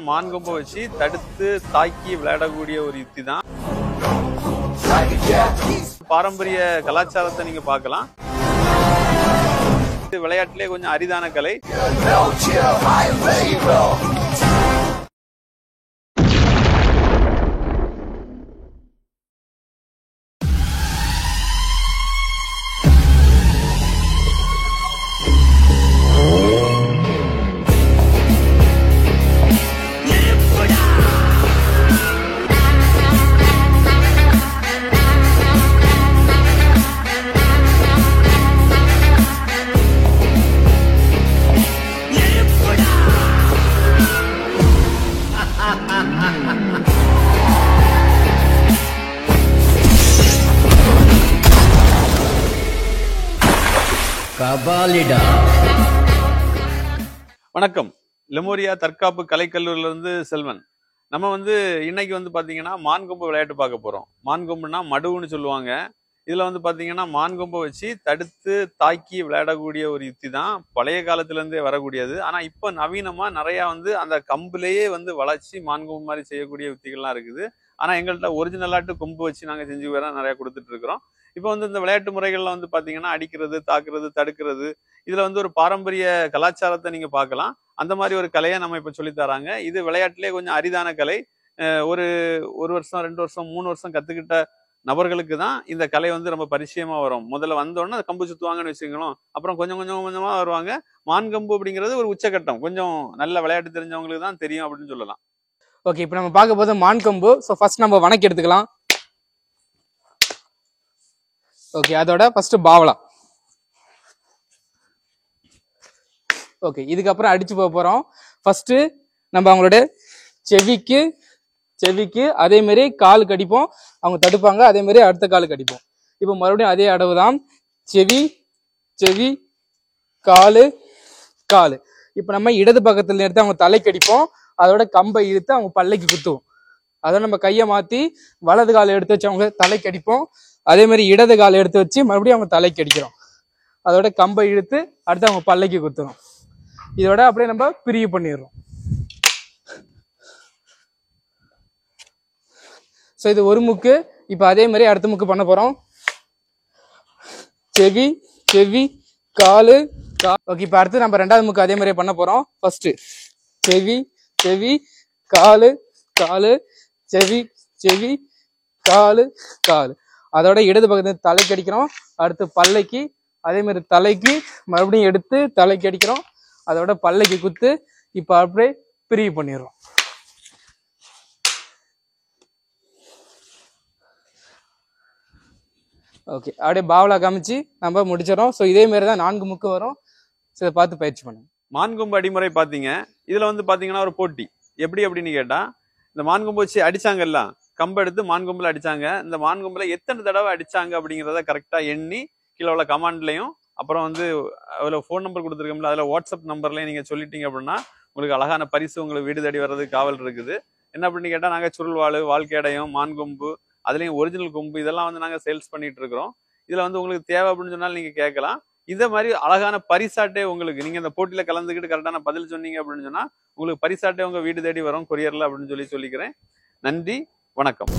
மான்கொம்பை வச்சு தடுத்து தாக்கி விளையாடக்கூடிய ஒரு யுக்தி தான். பாரம்பரிய கலாச்சாரத்தை நீங்க பார்க்கலாம். விளையாட்டிலே கொஞ்சம் அரிதான கலை. வணக்கம். லெமோரியா தற்காப்பு கலைக்கல்லூரில இருந்து செல்வன். நம்ம இன்னைக்கு பாத்தீங்கன்னா மான்கொம்பு விளையாட்டு பார்க்க போறோம். மான்கொம்புனா மடுவுன்னு சொல்லுவாங்க. இதுல பாத்தீங்கன்னா மான்கொம்பை வச்சு தடுத்து தாக்கி விளையாடக்கூடிய ஒரு யுக்தி தான். பழைய காலத்துல இருந்தே வரக்கூடியது. ஆனா இப்ப நவீனமா நிறைய அந்த கம்புலேயே வளைச்சி மான்கொம்பு மாதிரி செய்யக்கூடிய யுக்திகள்லாம் இருக்குது. ஆனா எங்கள்கிட்ட ஒரிஜினலாட்டு கொம்பு வச்சு நாங்க செஞ்சு வேற நிறைய கொடுத்துட்டு இருக்கிறோம். இப்போ இந்த விளையாட்டு முறைகள்ல பாத்தீங்கன்னா அடிக்கிறது, தாக்குறது, தடுக்கிறது, இதுல ஒரு பாரம்பரிய கலாச்சாரத்தை நீங்க பார்க்கலாம். அந்த மாதிரி ஒரு கலையை நம்ம இப்ப சொல்லி தராங்க. இது விளையாட்டுலேயே கொஞ்சம் அரிதான கலை. ஒரு 1 வருஷம் 2 வருஷம் 3 வருஷம் கத்துக்கிட்ட நபர்களுக்கு தான் இந்த கலை ரொம்ப பரிச்சயமா வரும். முதல்ல வந்தோடனே கம்பு சுத்துவாங்கன்னு வச்சுக்கலாம். அப்புறம் கொஞ்சம் கொஞ்சம் கொஞ்சமா வருவாங்க. மான்கம்பு அப்படிங்கிறது ஒரு உச்சகட்டம். கொஞ்சம் நல்ல விளையாட்டு தெரிஞ்சவங்களுக்கு தான் தெரியும் அப்படின்னு சொல்லலாம். ஓகே, இப்போ நம்ம பார்க்க போது மான்கொம்பு. ஸோ ஃபர்ஸ்ட் நம்ம வணக்கி எடுத்துக்கலாம். ஓகே, அதோட ஃபர்ஸ்ட் பாவலா. ஓகே, இதுக்கப்புறம் அடிச்சு போக போறோம். ஃபர்ஸ்ட் நம்ம அவங்களோட செவிக்கு அதே மாதிரி காலுக்கு அடிப்போம். அவங்க தடுப்பாங்க. அதே மாதிரி அடுத்த காலுக்கு அடிப்போம். இப்போ மறுபடியும் அதே அடவு தான். செவி காலு. இப்போ நம்ம இடது பக்கத்துல எடுத்து அவங்க தலைக்கு அடிப்போம். அதோட கம்பை இழுத்து அவங்க பல்லைக்கு குத்துவோம். அதோட நம்ம கையை மாத்தி வலது காலை எடுத்து வச்சு அவங்க தலைக்கு அடிப்போம். அதே மாதிரி இடது காலை எடுத்து வச்சு மறுபடியும் அவங்க தலைக்கு அடிக்கிறோம். அதோட கம்பை இழுத்து அடுத்து அவங்க பல்லைக்கு குத்துறோம். இதோட அப்படியே நம்ம பிரிவு பண்ணிடுறோம். ஸோ இது ஒரு முக்கு. இப்போ அதே மாதிரி அடுத்த முக்கு பண்ண போறோம். செவி காலு. ஓகே, இப்போ அடுத்து நம்ம ரெண்டாவது முக்கு அதே மாதிரியே பண்ண போறோம். ஃபர்ஸ்ட் செவி காலு. செவி காலு. அதோட இடது பக்கத்துல தலைக்கு அடிக்கிறோம். அடுத்து பல்லைக்கு. அதே மாதிரி தலைக்கு மறுபடியும் எடுத்து தலைக்கு அடிக்கிறோம். அதோட பல்லைக்கு குத்து. இப்ப அப்படியே பிரிவு பண்ணிடுறோம். ஓகே, அப்படியே பாவலா காமிச்சு நம்ம முடிச்சிடறோம். ஸோ இதே மாதிரி தான் 4 முக்கு வரும். ஸோ இதை பார்த்து பயிற்சி பண்ணுங்க. மான்கொம்பு அடிமுறை பாத்தீங்க. இதுல பாத்தீங்கன்னா ஒரு போட்டி எப்படி அப்படின்னு கேட்டா, இந்த மான்கொம்பு வச்சு அடிச்சாங்கல்ல, கம்பை எடுத்து மான்கொம்புல அடிச்சாங்க. இந்த மான்கொம்புல எத்தனை தடவை அடிச்சாங்க அப்படிங்கிறத கரெக்டா எண்ணி கீழே உள்ள கமாண்ட்லையும் அப்புறம் அதுல ஃபோன் நம்பர் கொடுத்துருக்கோம்ல, அதுல வாட்ஸ்அப் நம்பர்லயும் நீங்க சொல்லிட்டீங்க அப்படின்னா உங்களுக்கு அழகான பரிசு உங்களுக்கு வீடு தேடி வர்றதுக்கு காவல் இருக்குது. என்ன அப்படின்னு கேட்டா, நாங்க சுருள்வாள், வாழ்க்கையடையும், மான்கொம்பு, அதுலயும் ஒரிஜினல் கொம்பு இதெல்லாம் நாங்க சேல்ஸ் பண்ணிட்டு இருக்கிறோம். இதுல உங்களுக்கு தேவை அப்படின்னு சொன்னாலும் நீங்க கேட்கலாம். இதே மாதிரி அழகான பரிசாட்டே உங்களுக்கு, நீங்க இந்த போட்டியில கலந்துக்கிட்டு கரெக்டான பதில் சொன்னீங்க அப்படின்னு சொன்னா உங்களுக்கு பரிசாட்டே உங்க வீடு தேடி வரும் கொரியர்ல அப்படின்னு சொல்லிக்கிறேன். நன்றி, வணக்கம்.